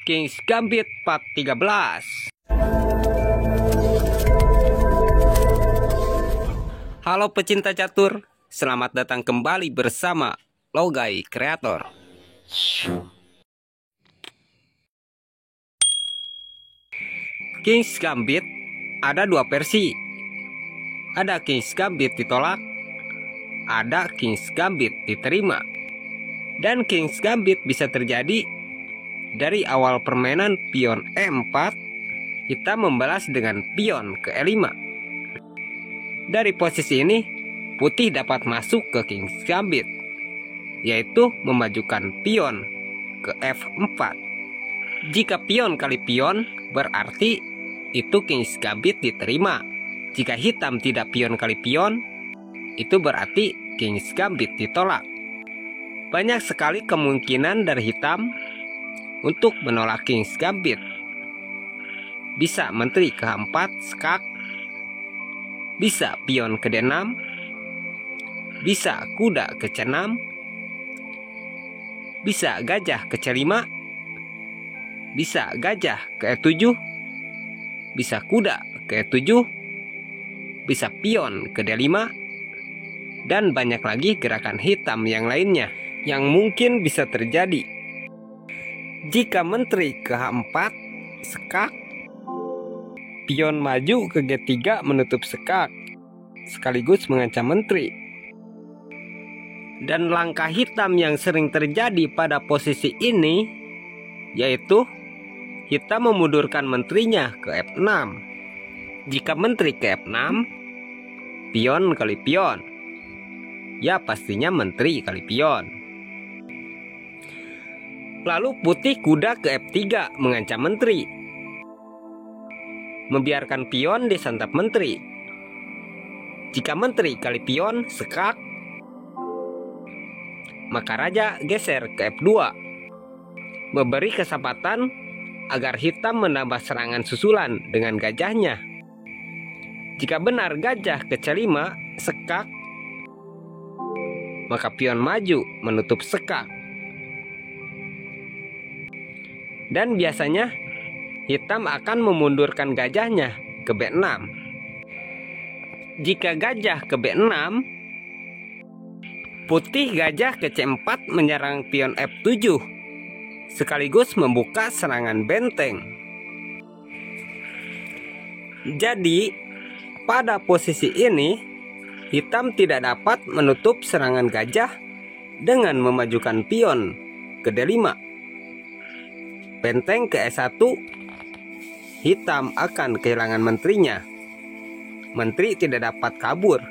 King's Gambit part 13. Halo pecinta catur, selamat datang kembali bersama Logai Kreator. King's Gambit ada dua versi. Ada King's Gambit ditolak, ada King's Gambit diterima. Dan King's Gambit bisa terjadi dari awal permainan pion E4, hitam membalas dengan pion ke E5. Dari posisi ini, putih dapat masuk ke King's Gambit, yaitu memajukan pion ke F4. Jika pion kali pion, berarti itu King's Gambit diterima. Jika hitam tidak pion kali pion, itu berarti King's Gambit ditolak. Banyak sekali kemungkinan dari hitam untuk menolak King's Gambit. Bisa menteri ke H4 skak, bisa pion ke D6, bisa kuda ke C6, bisa gajah ke C5, bisa gajah ke E7, bisa kuda ke E7, bisa pion ke D5, dan banyak lagi gerakan hitam yang lainnya yang mungkin bisa terjadi. Jika menteri ke H4 sekak, pion maju ke G3 menutup sekak, sekaligus mengancam menteri. Dan langkah hitam yang sering terjadi pada posisi ini, yaitu hitam memundurkan menterinya ke F6. Jika menteri ke F6, pion kali pion, ya pastinya menteri kali pion. Lalu putih kuda ke F3 mengancam menteri, membiarkan pion disantap menteri. Jika menteri kali pion sekak, maka raja geser ke F2, memberi kesempatan agar hitam menambah serangan susulan dengan gajahnya. Jika benar gajah ke C5 sekak, maka pion maju menutup sekak. Dan biasanya hitam akan memundurkan gajahnya ke B6. Jika gajah ke B6, putih gajah ke C4 menyerang pion F7, sekaligus membuka serangan benteng. Jadi, pada posisi ini, hitam tidak dapat menutup serangan gajah dengan memajukan pion ke D5. Benteng ke E1, hitam akan kehilangan menterinya. Menteri tidak dapat kabur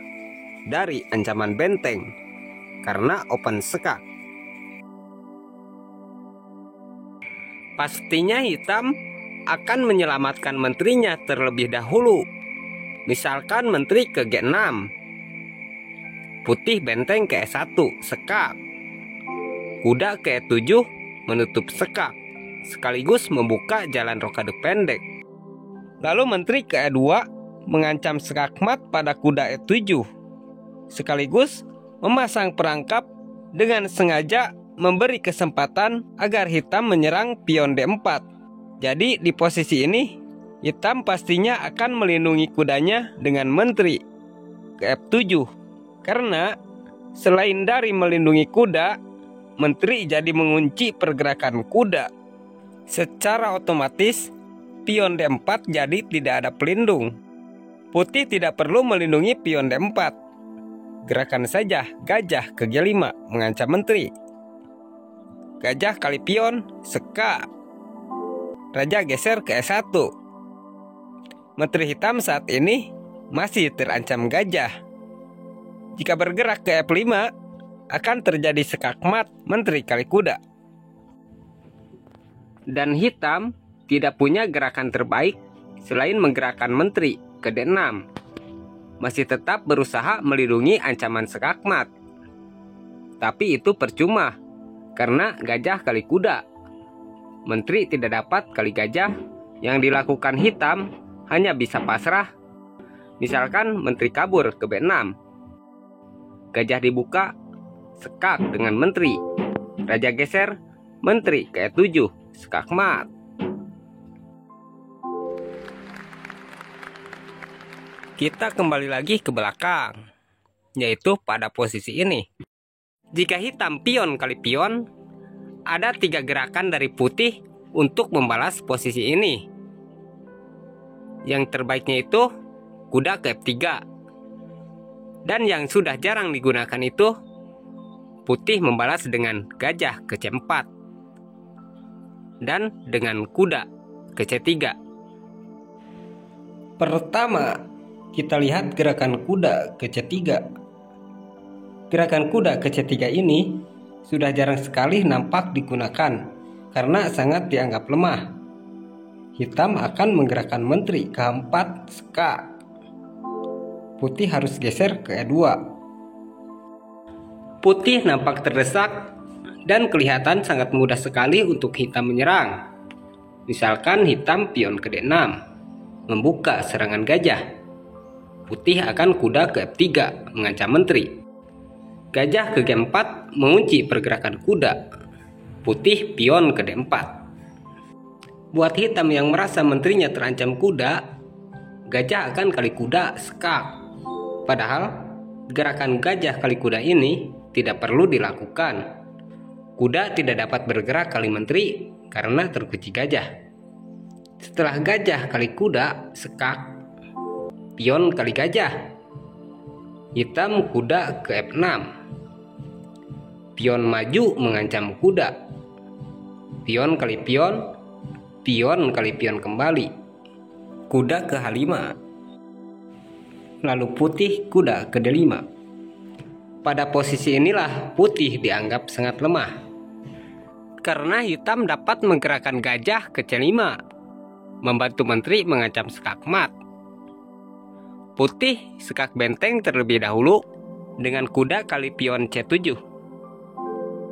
dari ancaman benteng karena open sekak. Pastinya hitam akan menyelamatkan menterinya terlebih dahulu. Misalkan menteri ke G6, putih benteng ke E1 sekak, kuda ke E7 menutup sekak, sekaligus membuka jalan rokade pendek. Lalu menteri ke E2 mengancam skakmat pada kuda E7, sekaligus memasang perangkap dengan sengaja memberi kesempatan agar hitam menyerang pion D4. Jadi di posisi ini, hitam pastinya akan melindungi kudanya dengan menteri ke F7. Karena selain dari melindungi kuda, menteri jadi mengunci pergerakan kuda. Secara otomatis, pion D4 jadi tidak ada pelindung. Putih tidak perlu melindungi pion D4. Gerakan saja gajah ke G5 mengancam menteri. Gajah kali pion sekak, raja geser ke E1. Menteri hitam saat ini masih terancam gajah. Jika bergerak ke F5, akan terjadi skakmat menteri kali kuda. Dan hitam tidak punya gerakan terbaik selain menggerakkan menteri ke D6. Masih tetap berusaha melindungi ancaman skakmat. Tapi itu percuma, karena gajah kali kuda. Menteri tidak dapat kali gajah, yang dilakukan hitam hanya bisa pasrah. Misalkan menteri kabur ke B6, gajah dibuka, sekak dengan menteri. Raja geser, menteri ke E7, skakmat. Kita kembali lagi ke belakang, yaitu pada posisi ini. Jika hitam pion kali pion, ada 3 gerakan dari putih untuk membalas posisi ini. Yang terbaiknya itu kuda ke F3. Dan yang sudah jarang digunakan itu putih membalas dengan gajah ke C4 dan dengan kuda ke C3. Pertama, kita lihat gerakan kuda ke C3. Gerakan kuda ke C3 ini sudah jarang sekali nampak digunakan karena sangat dianggap lemah. Hitam akan menggerakkan menteri ke H4 skak. Putih harus geser ke E2. Putih nampak terdesak dan kelihatan sangat mudah sekali untuk hitam menyerang. Misalkan hitam pion ke D6, membuka serangan gajah. Putih akan kuda ke F3 mengancam menteri. Gajah ke G4 mengunci pergerakan kuda. Putih pion ke D4. Buat hitam yang merasa menterinya terancam kuda, gajah akan kali kuda skak. Padahal gerakan gajah kali kuda ini tidak perlu dilakukan. Kuda tidak dapat bergerak kali menteri karena terkunci gajah. Setelah gajah kali kuda skak, pion kali gajah. Hitam kuda ke F6. Pion maju mengancam kuda. Pion kali pion, pion kali pion kembali. Kuda ke H5. Lalu putih kuda ke D5. Pada posisi inilah putih dianggap sangat lemah, karena hitam dapat menggerakkan gajah ke C5, membantu menteri mengancam skakmat. Putih skak benteng terlebih dahulu dengan kuda kali pion C7.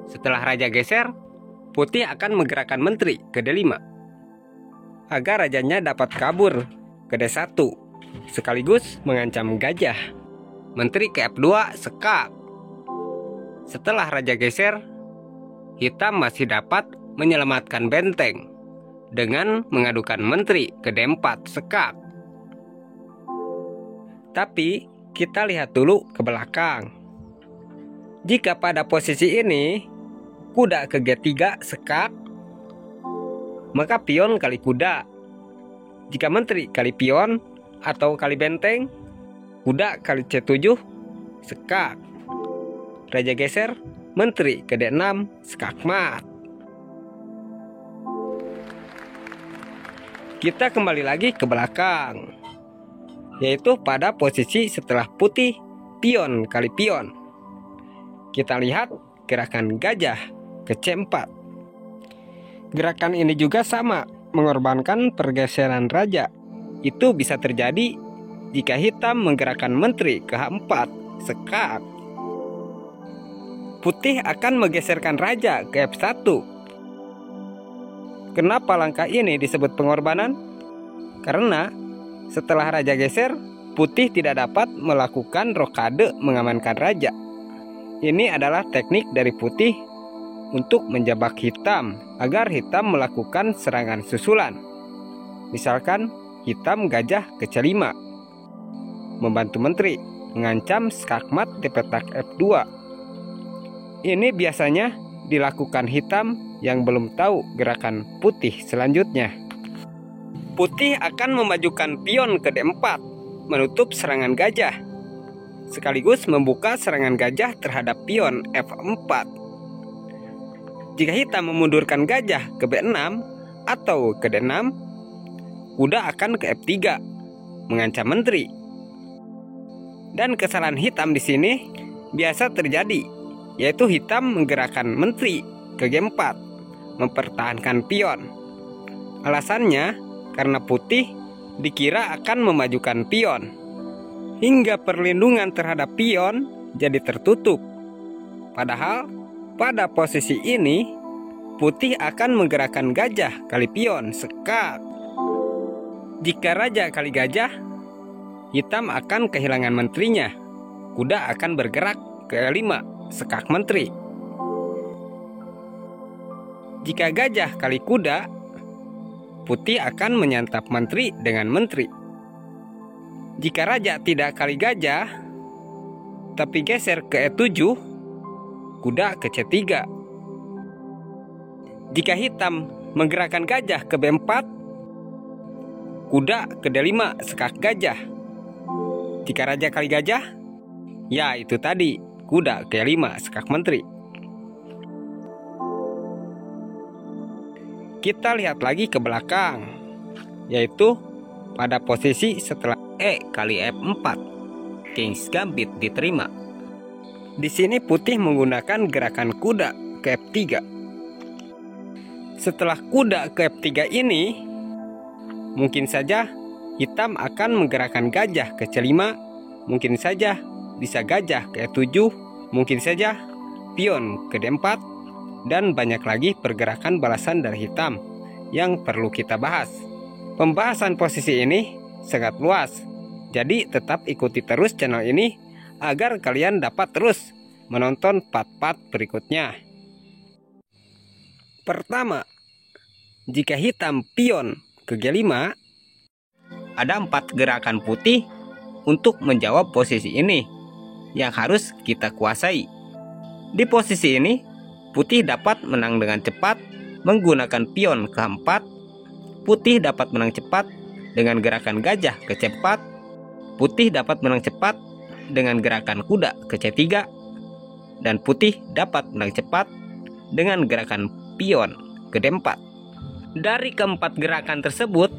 Setelah raja geser, putih akan menggerakkan menteri ke D5 agar rajanya dapat kabur ke D1 sekaligus mengancam gajah. Menteri ke F2 skak. Setelah raja geser, hitam masih dapat menyelamatkan benteng dengan mengadukan menteri ke D4 skak. Tapi kita lihat dulu ke belakang. Jika pada posisi ini kuda ke G3 skak, maka pion kali kuda. Jika menteri kali pion atau kali benteng, kuda kali C7 skak. Raja geser, menteri ke D6 skakmat. Kita kembali lagi ke belakang, yaitu pada posisi setelah putih pion kali pion. Kita lihat gerakan gajah ke C4. Gerakan ini juga sama, mengorbankan pergeseran raja. Itu bisa terjadi jika hitam menggerakkan menteri ke H4 skak. Putih akan menggeserkan raja ke F1. Kenapa langkah ini disebut pengorbanan? Karena setelah raja geser, putih tidak dapat melakukan rokade mengamankan raja. Ini adalah teknik dari putih untuk menjebak hitam agar hitam melakukan serangan susulan. Misalkan hitam gajah ke C5, membantu menteri mengancam skakmat di petak F2. Ini biasanya dilakukan hitam yang belum tahu gerakan putih selanjutnya. Putih akan memajukan pion ke D4, menutup serangan gajah, sekaligus membuka serangan gajah terhadap pion F4. Jika hitam memundurkan gajah ke B6 atau ke D6, kuda akan ke F3, mengancam menteri. Dan kesalahan hitam di sini biasa terjadi, yaitu hitam menggerakkan menteri ke G4, mempertahankan pion. Alasannya karena putih dikira akan memajukan pion, hingga perlindungan terhadap pion jadi tertutup. Padahal pada posisi ini putih akan menggerakkan gajah kali pion skak. Jika raja kali gajah, hitam akan kehilangan menterinya. Kuda akan bergerak ke E5 skak menteri. Jika gajah kali kuda, putih akan menyantap menteri dengan menteri. Jika raja tidak kali gajah, tapi geser ke E7, kuda ke C3. Jika hitam menggerakkan gajah ke B4, kuda ke D5 sekak gajah. Jika raja kali gajah, ya itu tadi, kuda ke E5 sekak menteri. Kita lihat lagi ke belakang, yaitu pada posisi setelah E kali F4, King's Gambit diterima. Di sini putih menggunakan gerakan kuda ke F3. Setelah kuda ke F3 ini, mungkin saja hitam akan menggerakkan gajah ke C5, mungkin saja bisa gajah ke E7, mungkin saja pion ke D4, dan banyak lagi pergerakan balasan dari hitam yang perlu kita bahas. Pembahasan posisi ini sangat luas, jadi tetap ikuti terus channel ini agar kalian dapat terus menonton part-part berikutnya. Pertama, jika hitam pion ke G5, ada 4 gerakan putih untuk menjawab posisi ini yang harus kita kuasai. Di posisi ini, putih dapat menang dengan cepat menggunakan pion ke 4, putih dapat menang cepat dengan gerakan gajah ke C4, putih dapat menang cepat dengan gerakan kuda ke C3, dan putih dapat menang cepat dengan gerakan pion ke D4. Dari keempat gerakan tersebut,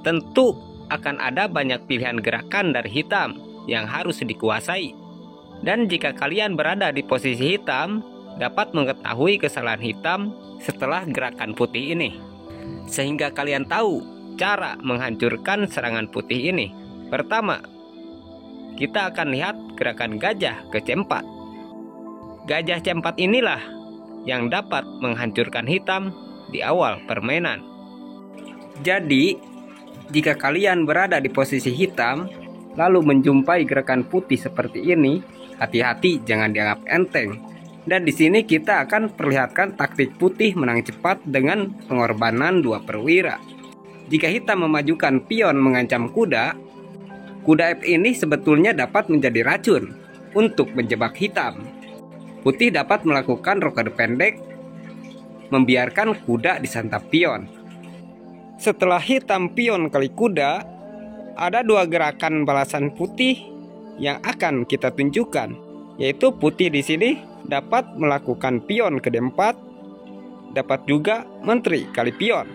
tentu akan ada banyak pilihan gerakan dari hitam yang harus dikuasai. Dan jika kalian berada di posisi hitam, dapat mengetahui kesalahan hitam setelah gerakan putih ini, sehingga kalian tahu cara menghancurkan serangan putih ini. Pertama, kita akan lihat gerakan gajah ke C4. Gajah C4 inilah yang dapat menghancurkan hitam di awal permainan. Jadi, jika kalian berada di posisi hitam lalu menjumpai gerakan putih seperti ini, hati-hati, jangan dianggap enteng. Dan di sini kita akan perlihatkan taktik putih menang cepat dengan pengorbanan 2 perwira. Jika hitam memajukan pion mengancam kuda, kuda F ini sebetulnya dapat menjadi racun untuk menjebak hitam. Putih dapat melakukan rokade pendek, membiarkan kuda disantap pion. Setelah hitam pion kali kuda, ada 2 gerakan balasan putih yang akan kita tunjukkan, yaitu putih di sini dapat melakukan pion ke D4, dapat juga menteri kali pion.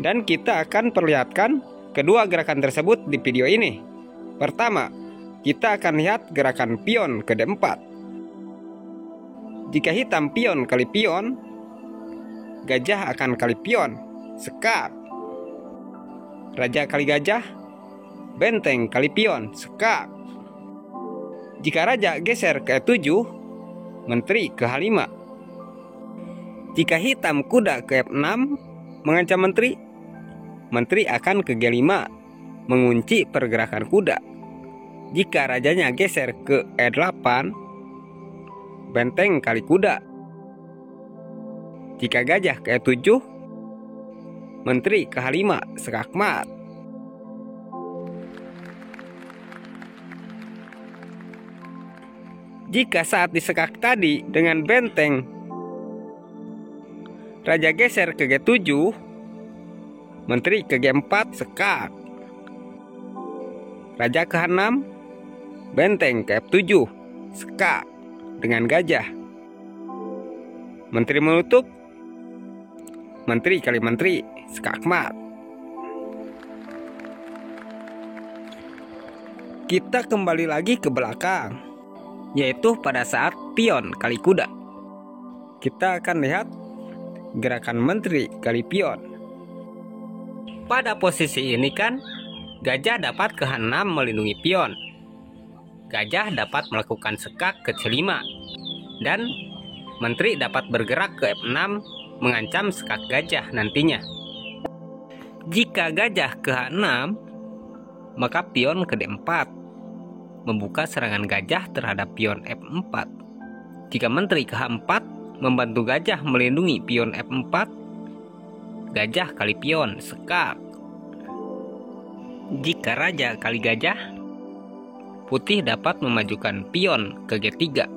Dan kita akan perlihatkan kedua gerakan tersebut di video ini. Pertama, kita akan lihat gerakan pion ke D4. Jika hitam pion kali pion, gajah akan kali pion, sekap. Raja kali gajah, benteng kali pion, sekap. Jika raja geser ke E7, menteri ke H5. Jika hitam kuda ke F6 mengancam menteri, menteri akan ke G5 mengunci pergerakan kuda. Jika rajanya geser ke E8, benteng kali kuda. Jika gajah ke E7, menteri ke H5 sekak mat. Jika saat disekak tadi dengan benteng, raja geser ke G7, menteri ke G4 sekak. Raja ke H6, benteng ke F7 sekak dengan gajah. Menteri menutup, menteri kali menteri sekak mat. Kita kembali lagi ke belakang, yaitu pada saat pion kali kuda. Kita akan lihat gerakan menteri kali pion. Pada posisi ini kan gajah dapat ke H6 melindungi pion. Gajah dapat melakukan sekak ke C5, dan menteri dapat bergerak ke F6 mengancam sekak gajah nantinya. Jika gajah ke H6, maka pion ke D4 membuka serangan gajah terhadap pion F4. Jika menteri ke H4 membantu gajah melindungi pion F4, gajah kali pion sekak. Jika raja kali gajah, putih dapat memajukan pion ke G3,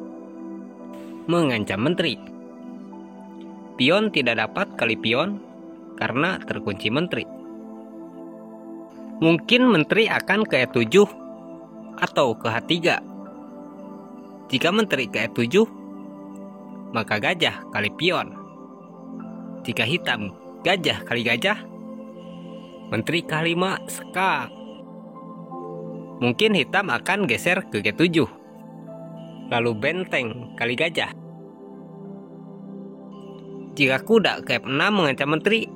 mengancam menteri. Pion tidak dapat kali pion karena terkunci menteri. Mungkin menteri akan ke E7 atau ke H3. Jika menteri ke E7, maka gajah kali pion. Jika hitam gajah kali gajah, menteri ke H5 skak. Mungkin hitam akan geser ke G7, lalu benteng kali gajah. Jika kuda ke F6 mengancam menteri,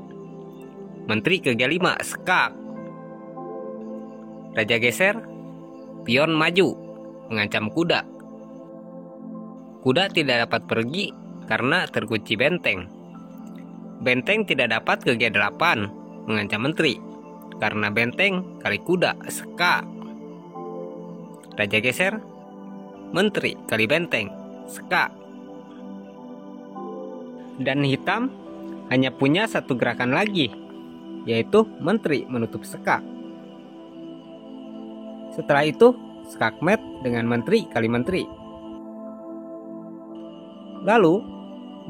menteri ke G5 skak. Raja geser, pion maju mengancam kuda. Kuda tidak dapat pergi karena terkunci benteng. Benteng tidak dapat ke G8 mengancam menteri karena benteng kali kuda skak. Raja geser, menteri kali benteng skak. Dan hitam hanya punya satu gerakan lagi, yaitu menteri menutup skak. Setelah itu skakmat dengan menteri kali menteri. Lalu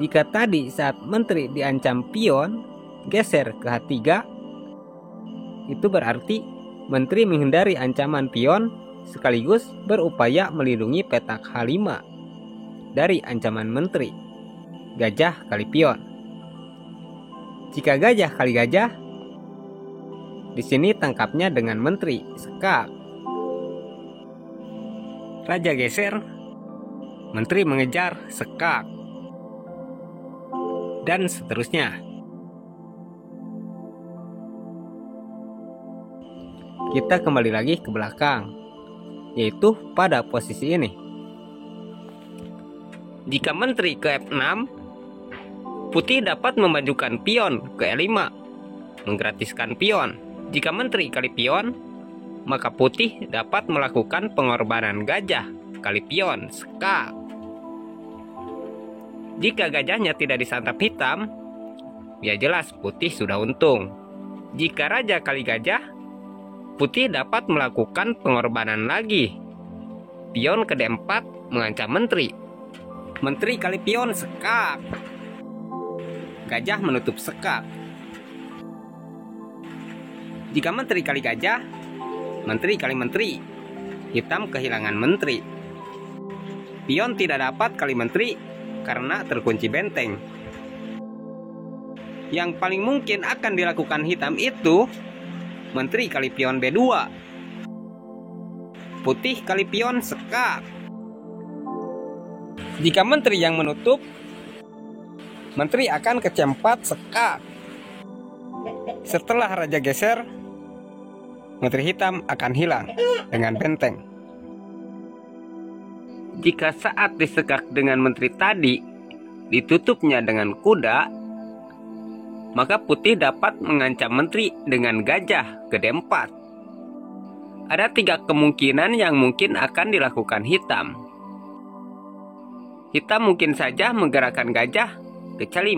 jika tadi saat menteri diancam pion geser ke H3, itu berarti menteri menghindari ancaman pion sekaligus berupaya melindungi petak H5 dari ancaman menteri. Gajah kali pion. Jika gajah kali gajah, di sini tangkapnya dengan menteri skak. Raja geser, menteri mengejar skak, dan seterusnya. Kita kembali lagi ke belakang, yaitu pada posisi ini. Jika menteri ke F6, putih dapat memajukan pion ke E5, menggratiskan pion. Jika menteri kali pion, maka putih dapat melakukan pengorbanan gajah kali pion skak. Jika gajahnya tidak disantap hitam, ya jelas putih sudah untung. Jika raja kali gajah, putih dapat melakukan pengorbanan lagi. Pion ke D4 mengancam menteri. Menteri kali pion skak. Gajah menutup skak. Jika menteri kali gajah, menteri kali menteri. Hitam kehilangan menteri. Pion tidak dapat kali menteri karena terkunci benteng. Yang paling mungkin akan dilakukan hitam itu menteri kali pion B2. Putih kali pion skak. Jika menteri yang menutup, menteri akan ke C4 skak. Setelah raja geser, menteri hitam akan hilang dengan benteng. Jika saat disekak dengan menteri tadi ditutupnya dengan kuda, maka putih dapat mengancam menteri dengan gajah ke D4. Ada 3 kemungkinan yang mungkin akan dilakukan hitam. Hitam mungkin saja menggerakkan gajah ke C5,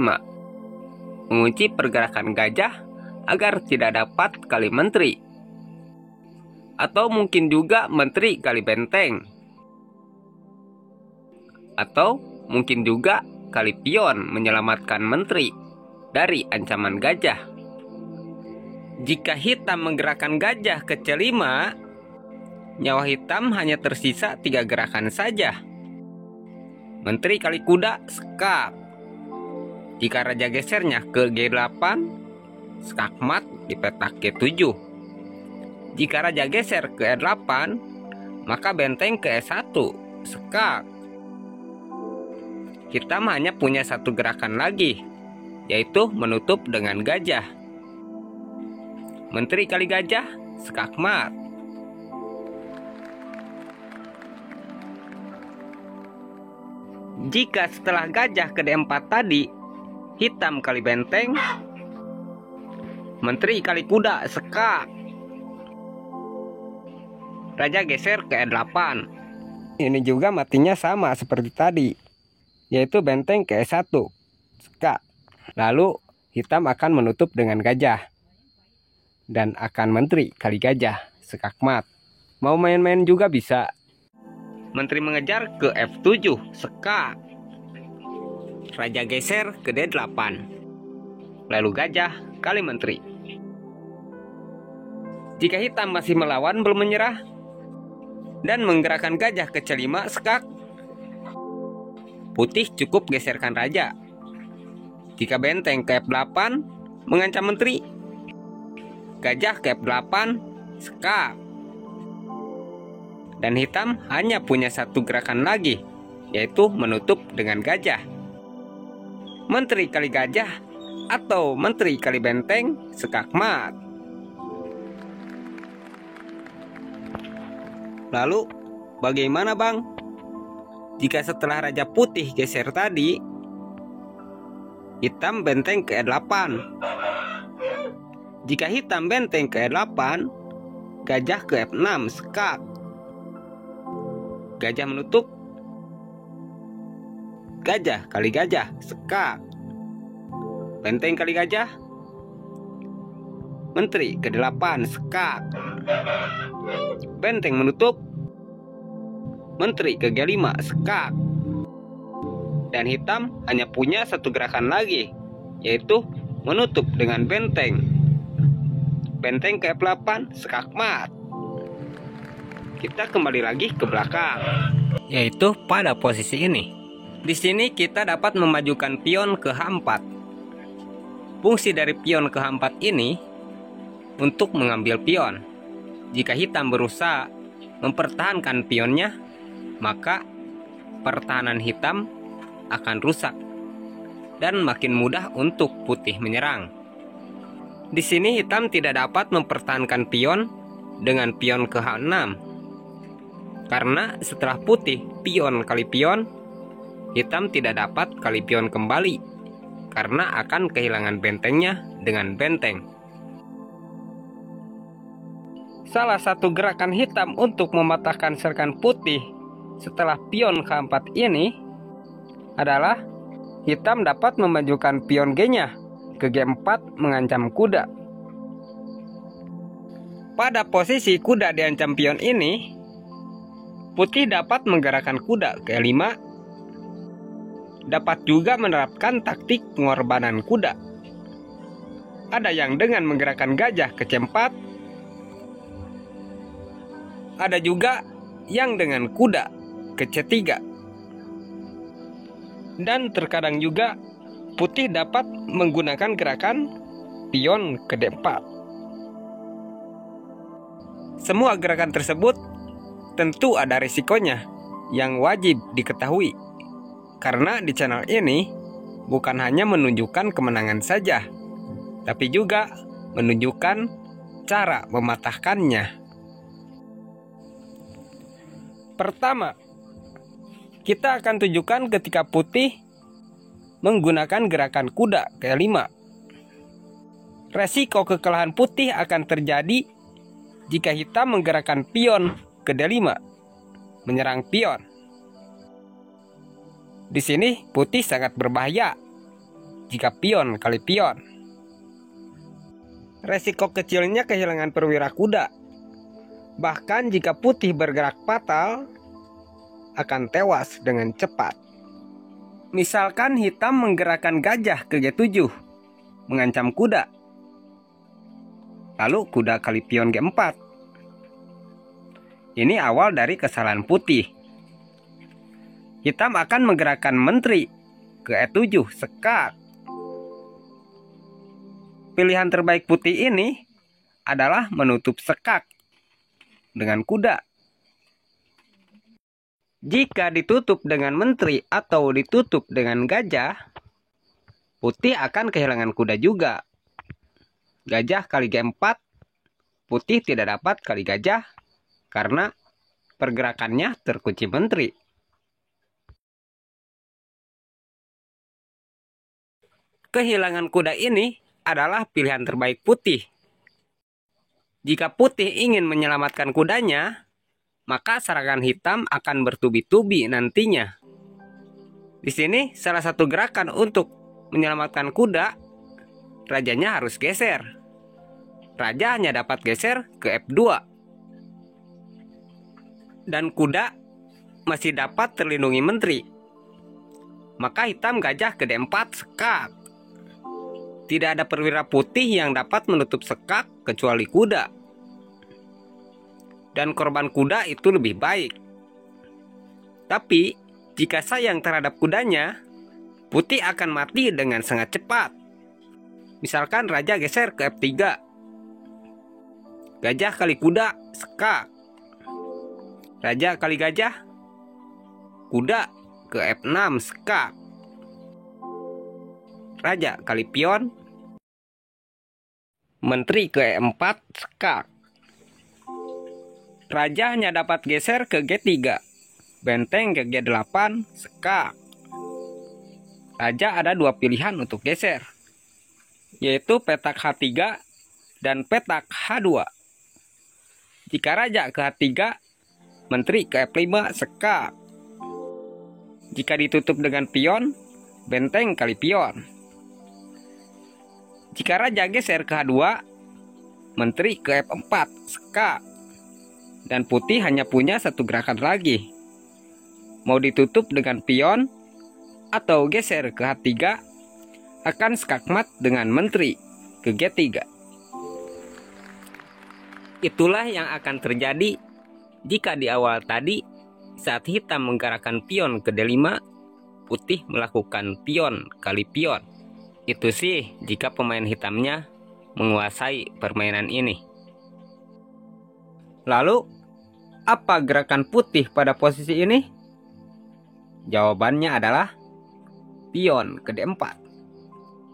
mengunci pergerakan gajah agar tidak dapat kali menteri. Atau mungkin juga menteri kali benteng. Atau mungkin juga kali pion menyelamatkan menteri dari ancaman gajah. Jika hitam menggerakkan gajah ke C5, nyawa hitam hanya tersisa 3 gerakan saja. Menteri kali kuda skak. Jika raja gesernya ke G8, skakmat di petak G7. Jika raja geser ke E8, maka benteng ke E1 skak. Hitam hanya punya 1 gerakan lagi, yaitu menutup dengan gajah. Menteri kali gajah skakmat. Jika setelah gajah ke D4 tadi, hitam kali benteng, menteri kali kuda skak. Raja geser ke E8. Ini juga matinya sama seperti tadi, yaitu benteng ke E1 skak. Lalu hitam akan menutup dengan gajah dan akan menteri kali gajah skakmat. Mau main-main juga bisa, Menteri mengejar ke F7, sekak. Raja geser ke D8. Lalu gajah kali menteri. Jika hitam masih melawan belum menyerah dan menggerakkan gajah ke C5, sekak, putih cukup geserkan raja. Jika benteng ke F8 mengancam menteri, gajah ke F8, sekak. Dan hitam hanya punya satu gerakan lagi, yaitu menutup dengan gajah. Menteri kali gajah atau menteri kali benteng, sekak mat. Lalu bagaimana bang? Jika setelah raja putih geser tadi, hitam benteng ke E8. Jika hitam benteng ke E8, gajah ke F6, sekak. Gajah menutup, gajah kali gajah, sekak. Benteng kali gajah, menteri ke 8, sekak. Benteng menutup, menteri ke G5, sekak. Dan hitam hanya punya satu gerakan lagi, yaitu menutup dengan benteng. Benteng ke F8, sekak mat. Kita kembali lagi ke belakang, yaitu pada posisi ini. Di sini kita dapat memajukan pion ke H4. Fungsi dari pion ke H4 ini untuk mengambil pion. Jika hitam berusaha mempertahankan pionnya, maka pertahanan hitam akan rusak dan makin mudah untuk putih menyerang. Di sini hitam tidak dapat mempertahankan pion dengan pion ke H6. Karena setelah putih pion kali pion, hitam tidak dapat kali pion kembali karena akan kehilangan bentengnya dengan benteng. Salah satu gerakan hitam untuk mematahkan serangan putih setelah pion K4 ini adalah hitam dapat memajukan pion G-nya ke G4 mengancam kuda. Pada posisi kuda diancam pion ini, putih dapat menggerakkan kuda ke E5, dapat juga menerapkan taktik pengorbanan kuda. Ada yang dengan menggerakkan gajah ke C4, ada juga yang dengan kuda ke C3. Dan terkadang juga putih dapat menggunakan gerakan pion ke D4. Semua gerakan tersebut tentu ada risikonya yang wajib diketahui, karena di channel ini bukan hanya menunjukkan kemenangan saja, tapi juga menunjukkan cara mematahkannya. Pertama, kita akan tunjukkan ketika putih menggunakan gerakan kuda ke 5. Resiko kekalahan putih akan terjadi jika hitam menggerakkan pion ke D5, menyerang pion. Di sini putih sangat berbahaya jika pion kali pion. Resiko kecilnya kehilangan perwira kuda. Bahkan jika putih bergerak fatal, akan tewas dengan cepat. Misalkan hitam menggerakkan gajah ke G7, mengancam kuda. Lalu kuda kali pion G4. Ini awal dari kesalahan putih. Hitam akan menggerakkan menteri ke E7, sekak. Pilihan terbaik putih ini adalah menutup sekak dengan kuda. Jika ditutup dengan menteri atau ditutup dengan gajah, putih akan kehilangan kuda juga. Gajah kali G4, putih tidak dapat kali gajah karena pergerakannya terkunci menteri. Kehilangan kuda ini adalah pilihan terbaik putih. Jika putih ingin menyelamatkan kudanya, maka serangan hitam akan bertubi-tubi nantinya. Di sini salah satu gerakan untuk menyelamatkan kuda, rajanya harus geser. Raja hanya dapat geser ke F2. Dan kuda masih dapat terlindungi menteri. Maka hitam gajah ke D4 sekak. Tidak ada perwira putih yang dapat menutup sekak kecuali kuda. Dan korban kuda itu lebih baik. Tapi jika sayang terhadap kudanya, putih akan mati dengan sangat cepat. Misalkan raja geser ke F3. Gajah kali kuda sekak. Raja kali gajah, kuda ke F6 sekak. Raja kali pion, menteri ke E4 sekak. Raja hanya dapat geser ke G3, benteng ke G8 sekak. Raja ada dua pilihan untuk geser, yaitu petak H3 dan petak H2. Jika raja ke H3, menteri ke F5 sekak. Jika ditutup dengan pion, benteng kali pion. Jika raja geser ke H2, menteri ke F4 sekak. Dan putih hanya punya satu gerakan lagi. Mau ditutup dengan pion atau geser ke H3, akan skakmat dengan menteri ke G3. Itulah yang akan terjadi jika di awal tadi saat hitam menggerakkan pion ke D5, putih melakukan pion kali pion. Itu sih jika pemain hitamnya menguasai permainan ini. Lalu, apa gerakan putih pada posisi ini? Jawabannya adalah pion ke D4.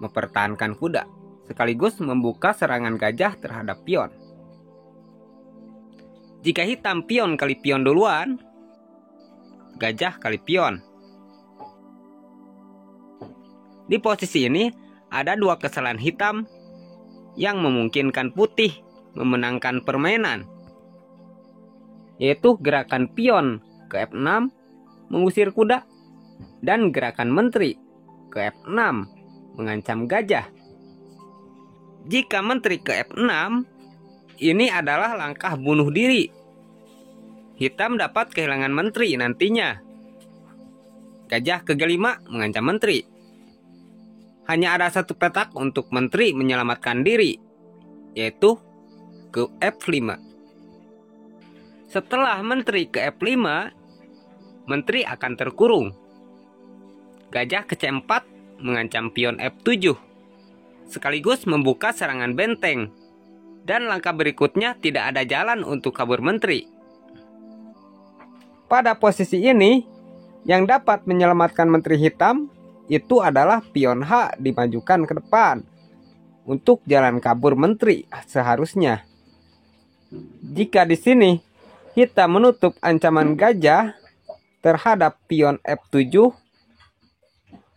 Mempertahankan kuda, sekaligus membuka serangan gajah terhadap pion. Jika hitam pion kali pion duluan, gajah kali pion. Di posisi ini ada dua kesalahan hitam yang memungkinkan putih memenangkan permainan, yaitu gerakan pion ke F6 mengusir kuda dan gerakan menteri ke F6 mengancam gajah. Jika menteri ke F6, ini adalah langkah bunuh diri. Hitam dapat kehilangan menteri nantinya. Gajah ke G5 mengancam menteri. Hanya ada satu petak untuk menteri menyelamatkan diri, yaitu ke F5. Setelah menteri ke F5, menteri akan terkurung. Gajah ke C4 mengancam pion F7, sekaligus membuka serangan benteng. Dan langkah berikutnya tidak ada jalan untuk kabur menteri. Pada posisi ini, yang dapat menyelamatkan menteri hitam itu adalah pion H dimajukan ke depan untuk jalan kabur menteri seharusnya. Jika di sini hitam menutup ancaman gajah terhadap pion F7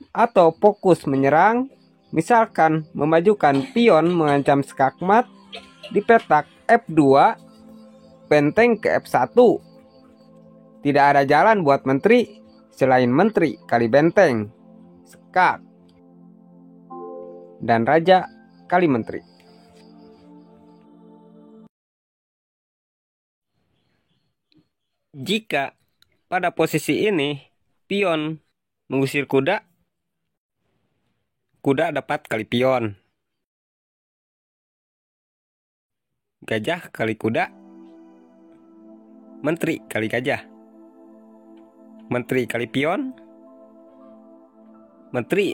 atau fokus menyerang, misalkan memajukan pion mengancam skakmat di petak F2, benteng ke F1. Tidak ada jalan buat menteri selain menteri kali benteng, skak, dan raja kali menteri. Jika pada posisi ini pion mengusir kuda, kuda dapat kali pion. Gajah kali kuda, menteri kali gajah. Menteri kali pion, menteri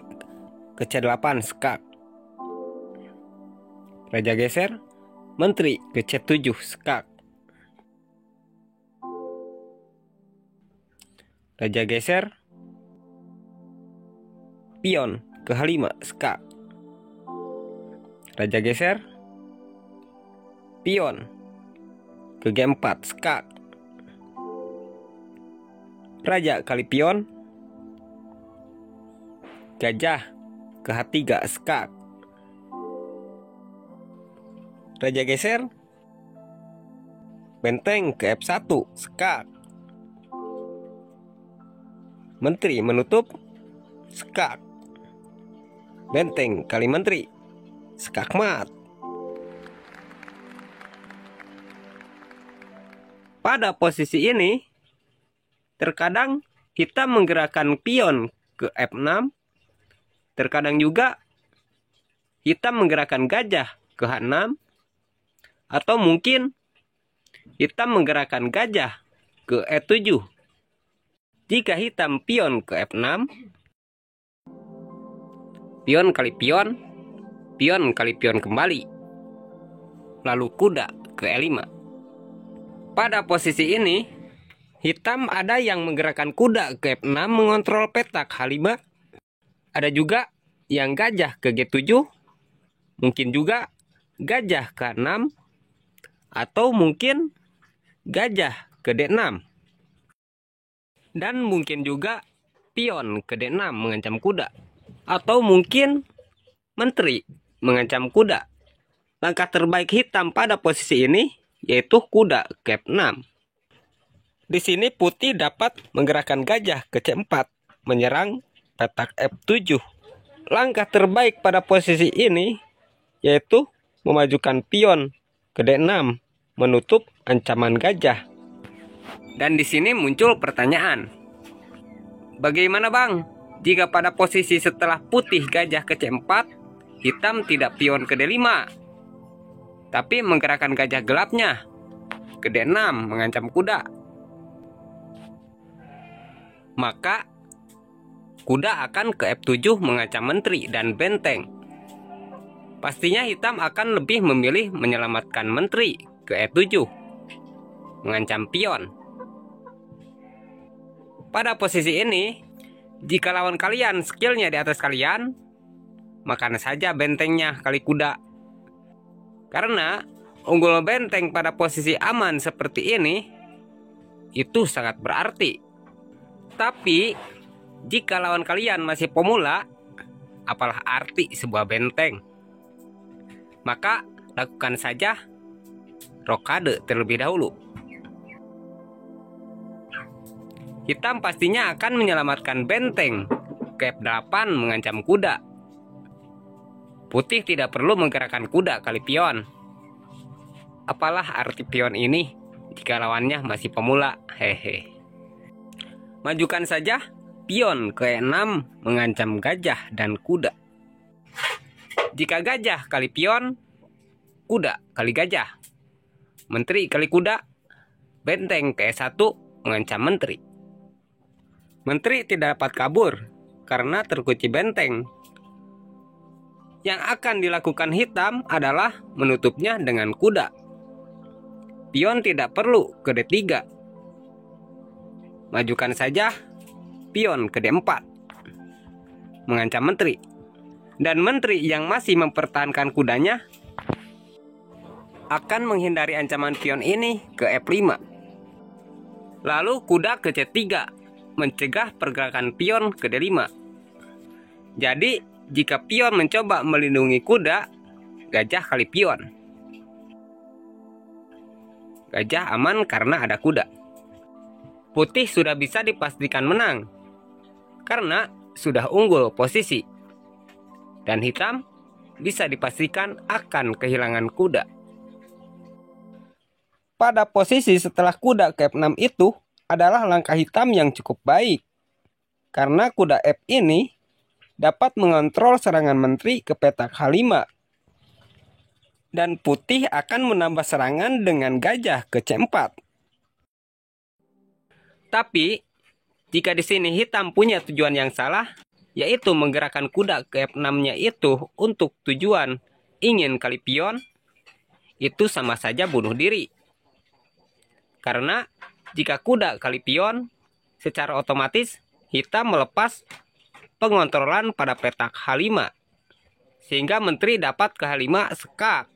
ke C8 skak. Raja geser, menteri ke C7 skak. Raja geser, pion ke H5 skak. Raja geser, pion ke G4 skak. Raja kali pion, gajah ke H3 skak. Raja geser, benteng ke F1 skak. Menteri menutup skak. Benteng kali menteri, skakmat. Pada posisi ini, terkadang hitam menggerakkan pion ke F6, terkadang juga hitam menggerakkan gajah ke H6, atau mungkin hitam menggerakkan gajah ke E7. Jika hitam pion ke F6, pion kali pion, pion kali pion kembali, lalu kuda ke E5. Pada posisi ini, hitam ada yang menggerakkan kuda ke F6 mengontrol petak H5, ada juga yang gajah ke G7, mungkin juga gajah ke 6, atau mungkin gajah ke D6. Dan mungkin juga pion ke D6 mengancam kuda, atau mungkin menteri mengancam kuda. Langkah terbaik hitam pada posisi ini yaitu kuda ke F6. Di sini putih dapat menggerakkan gajah ke C4 menyerang petak F7. Langkah terbaik pada posisi ini yaitu memajukan pion ke D6 menutup ancaman gajah. Dan di sini muncul pertanyaan, bagaimana Bang jika pada posisi setelah putih gajah ke C4, hitam tidak pion ke D5, tapi menggerakkan gajah gelapnya ke D6 mengancam kuda? Maka kuda akan ke F7 mengancam menteri dan benteng. Pastinya hitam akan lebih memilih menyelamatkan menteri ke E7 mengancam pion. Pada posisi ini, jika lawan kalian skillnya di atas kalian, makan saja bentengnya kali kuda. Karena unggul benteng pada posisi aman seperti ini, itu sangat berarti. Tapi, jika lawan kalian masih pemula, apalah arti sebuah benteng? Maka, lakukan saja rokade terlebih dahulu. Hitam pastinya akan menyelamatkan benteng ke F8 mengancam kuda. Putih tidak perlu menggerakkan kuda kali pion. Apalah arti pion ini jika lawannya masih pemula? Hehe. Majukan saja pion ke E6 mengancam gajah dan kuda. Jika gajah kali pion, kuda kali gajah, menteri kali kuda, benteng ke E1 mengancam menteri. Menteri tidak dapat kabur karena terkunci benteng. Yang akan dilakukan hitam adalah menutupnya dengan kuda. Pion tidak perlu ke D3. Majukan saja pion ke D4 mengancam menteri. Dan menteri yang masih mempertahankan kudanya akan menghindari ancaman pion ini ke F5. Lalu kuda ke C3 mencegah pergerakan pion ke D5. Jadi, jika pion mencoba melindungi kuda, gajah kali pion. Gajah aman karena ada kuda. Putih sudah bisa dipastikan menang karena sudah unggul posisi. Dan hitam bisa dipastikan akan kehilangan kuda. Pada posisi setelah kuda ke F6 itu adalah langkah hitam yang cukup baik. Karena kuda F ini dapat mengontrol serangan menteri ke petak H5. Dan putih akan menambah serangan dengan gajah ke C4. Tapi, jika di sini hitam punya tujuan yang salah, yaitu menggerakkan kuda ke F6-nya itu untuk tujuan ingin kali pion, itu sama saja bunuh diri. Karena jika kuda kali pion, secara otomatis hitam melepas pengontrolan pada petak H5, sehingga menteri dapat ke H5 sekak.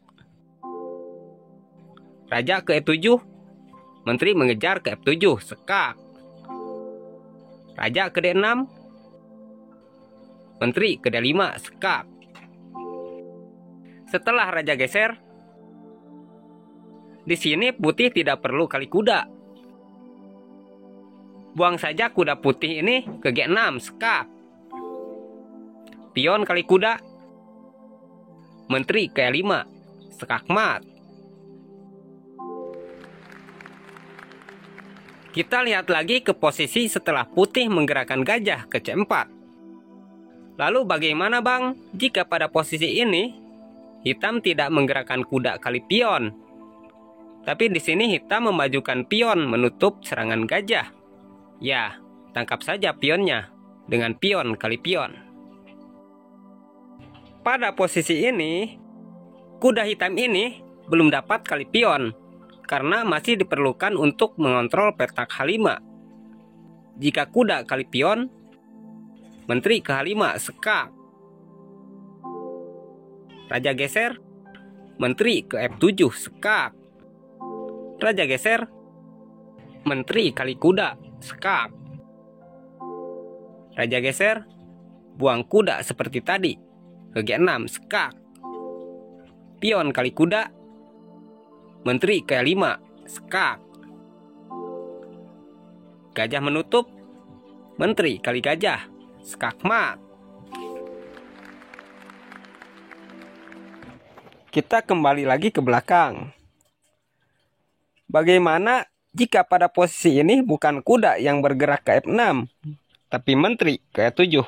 Raja ke E7, menteri mengejar ke F7 sekak. Raja ke D6, menteri ke D5 sekak. Setelah raja geser, di sini putih tidak perlu kali kuda. Buang saja kuda putih ini ke G6 sekak. Pion kali kuda, menteri ke E5 sekak mat. Kita lihat lagi ke posisi setelah putih menggerakkan gajah ke C4. Lalu bagaimana bang jika pada posisi ini hitam tidak menggerakkan kuda kali pion? Tapi di sini hitam memajukan pion menutup serangan gajah. Ya, tangkap saja pionnya dengan pion kali pion. Pada posisi ini, kuda hitam ini belum dapat kali pion karena masih diperlukan untuk mengontrol petak H5. Jika kuda kali pion, menteri ke H5 sekak. Raja geser, menteri ke F7 sekak. Raja geser, menteri kali kuda sekak. Raja geser, buang kuda seperti tadi ke G6 sekak. Pion kali kuda, menteri ke E5 sekak. Gajah menutup, menteri kali gajah sekak mat. Kita kembali lagi ke belakang. Bagaimana jika pada posisi ini bukan kuda yang bergerak ke F6, tapi menteri ke E7?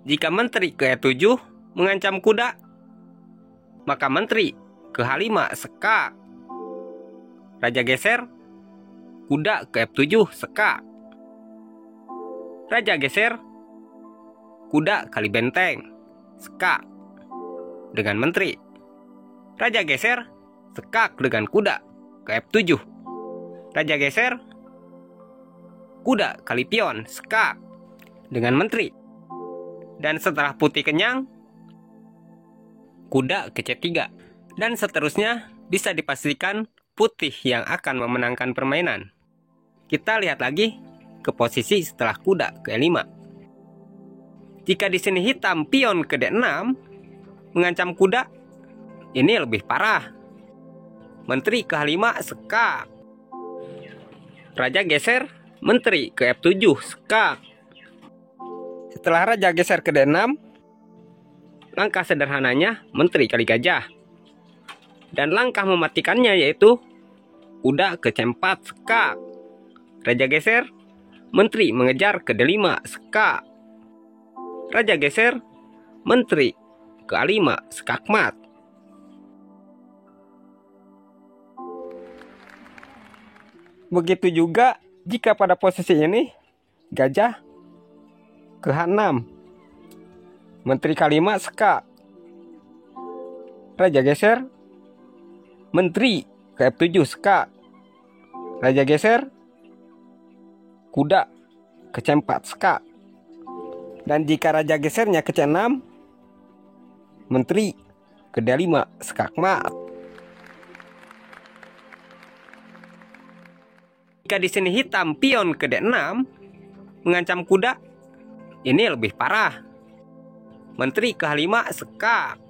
Jika menteri ke E7 mengancam kuda, maka menteri ke H5 sekak. Raja geser, kuda ke F7 sekak. Raja geser, kuda kali benteng sekak dengan menteri. Raja geser, sekak dengan kuda ke F7. Raja geser, kuda kali pion sekak dengan menteri. Dan setelah putih kenyang, kuda ke C3. Dan seterusnya bisa dipastikan putih yang akan memenangkan permainan. Kita lihat lagi ke posisi setelah kuda ke E5. Jika di sini hitam pion ke D6 mengancam kuda, ini lebih parah. Menteri ke H5 sekak. Raja geser, menteri ke F7 sekak. Setelah raja geser ke D6, langkah sederhananya menteri kali gajah. Dan langkah mematikannya yaitu kuda ke C4 sekak. Raja geser, menteri mengejar ke D5 sekak. Raja geser, menteri ke A5 sekak mat. Begitu juga jika pada posisi ini gajah ke H6, menteri K5 sekak. Raja geser, menteri ke F7 sekak. Raja geser, kuda ke C4 sekak. Dan jika raja gesernya ke C6, menteri ke D5 sekak mat. Jika di sini hitam pion ke D6 mengancam kuda, ini lebih parah. Menteri ke H5 sekak.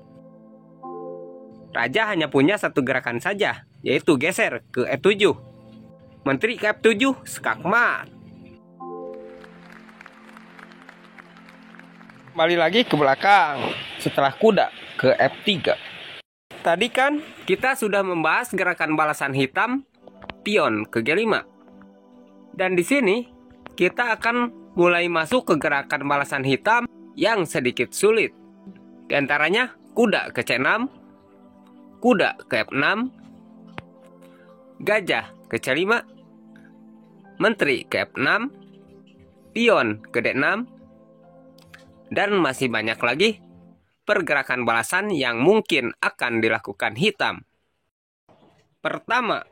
Raja hanya punya satu gerakan saja, yaitu geser ke E7. Menteri ke F7 sekak mat. Kembali lagi ke belakang setelah kuda ke F3. Tadi kan kita sudah membahas gerakan balasan hitam pion ke G5. Dan di sini kita akan mulai masuk ke gerakan balasan hitam yang sedikit sulit. Di antaranya kuda ke C6, kuda ke F6, gajah ke C5, menteri ke F6, pion ke D6, dan masih banyak lagi pergerakan balasan yang mungkin akan dilakukan hitam. Pertama,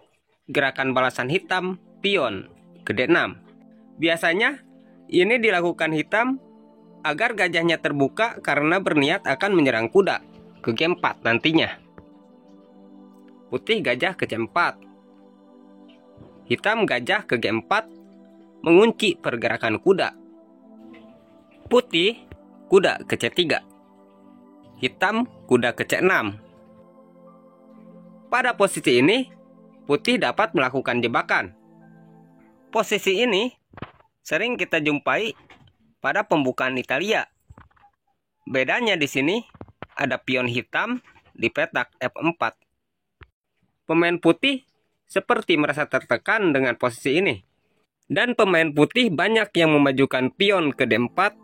gerakan balasan hitam pion ke D6. Biasanya ini dilakukan hitam agar gajahnya terbuka karena berniat akan menyerang kuda ke G4 nantinya. Putih gajah ke C4. Hitam gajah ke G4 mengunci pergerakan kuda. Putih kuda ke C3. Hitam kuda ke C6. Pada posisi ini, putih dapat melakukan jebakan. Posisi ini sering kita jumpai pada pembukaan Italia. Bedanya di sini ada pion hitam di petak F4. Pemain putih seperti merasa tertekan dengan posisi ini. Dan pemain putih banyak yang memajukan pion ke D4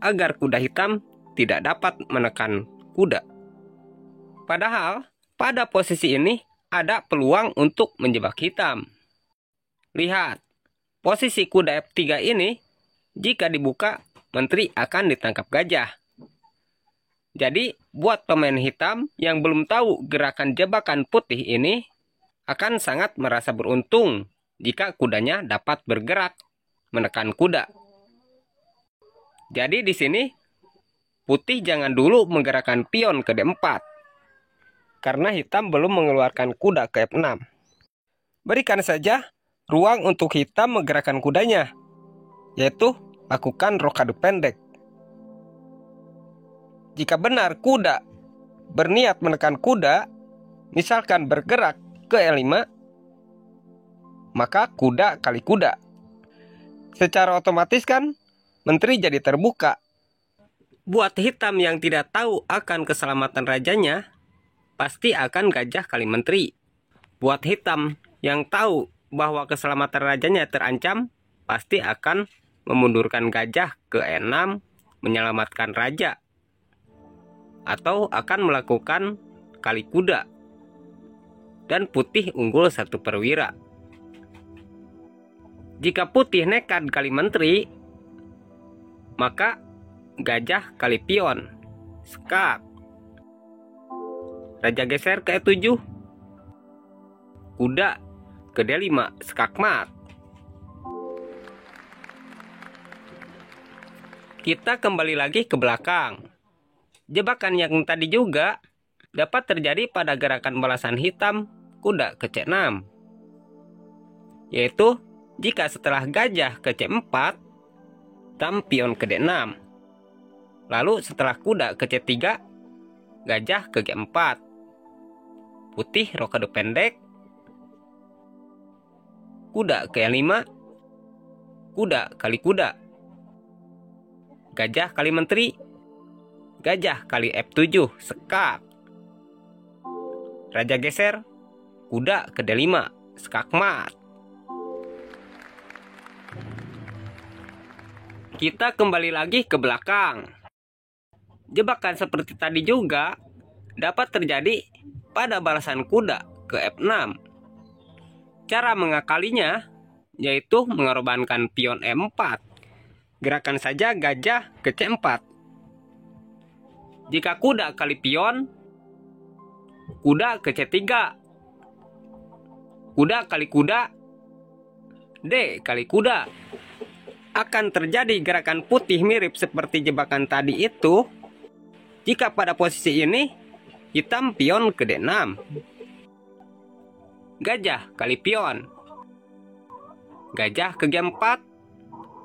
agar kuda hitam tidak dapat menekan kuda. Padahal pada posisi ini ada peluang untuk menjebak hitam. Lihat, posisi kuda F3 ini jika dibuka, menteri akan ditangkap gajah. Jadi, buat pemain hitam yang belum tahu gerakan jebakan putih ini akan sangat merasa beruntung jika kudanya dapat bergerak menekan kuda. Jadi di sini putih jangan dulu menggerakkan pion ke D4 karena hitam belum mengeluarkan kuda ke F6. Berikan saja ruang untuk hitam menggerakkan kudanya, yaitu lakukan rokade pendek. Jika benar kuda berniat menekan kuda, misalkan bergerak ke E5, maka kuda kali kuda. Secara otomatis kan menteri jadi terbuka. Buat hitam yang tidak tahu akan keselamatan rajanya, pasti akan gajah kali menteri. Buat hitam yang tahu bahwa keselamatan rajanya terancam, pasti akan memundurkan gajah ke E6 menyelamatkan raja. Atau akan melakukan kali kuda. Dan putih unggul 1 perwira. Jika putih nekat kali menteri, maka gajah kali pion, skak. Raja geser ke E7. Kuda ke D5, skak mat. Kita kembali lagi ke belakang. Jebakan yang tadi juga dapat terjadi pada gerakan balasan hitam kuda ke C6. Yaitu jika setelah gajah ke C4, hitam pion ke D6. Lalu setelah kuda ke C3, gajah ke G4. Putih rokade pendek. Kuda ke E5. Kuda kali kuda. Gajah kali menteri. Gajah kali F7, skak. Raja geser. Kuda ke D5, skak mat. Kita kembali lagi ke belakang. Jebakan seperti tadi juga dapat terjadi pada balasan kuda ke F6. Cara mengakalinya yaitu mengorbankan pion E4. Gerakan saja gajah ke C4. Jika kuda kali pion, kuda ke C3. Kuda kali kuda, D kali kuda. Akan terjadi gerakan putih mirip seperti jebakan tadi itu jika pada posisi ini hitam pion ke D6. Gajah kali pion. Gajah ke G4.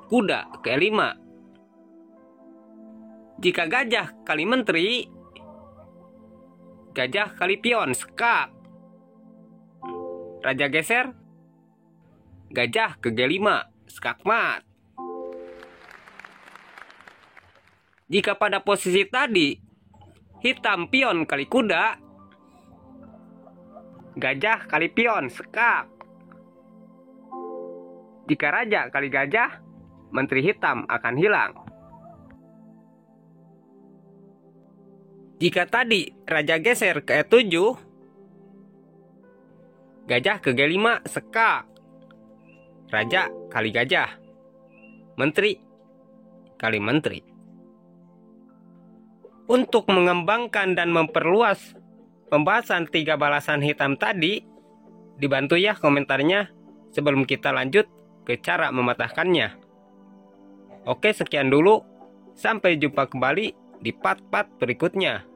Kuda ke E5. Jika gajah kali menteri, gajah kali pion, skak. Raja geser. Gajah ke G5, skak mat. Jika pada posisi tadi hitam pion kali kuda, gajah kali pion, skak. Jika raja kali gajah, menteri hitam akan hilang. Jika tadi raja geser ke E7, gajah ke G5, skak. Raja kali gajah, menteri kali menteri. Untuk mengembangkan dan memperluas pembahasan 3 balasan hitam tadi, dibantu ya komentarnya sebelum kita lanjut ke cara mematahkannya. Oke, sekian dulu. Sampai jumpa kembali di part-part berikutnya.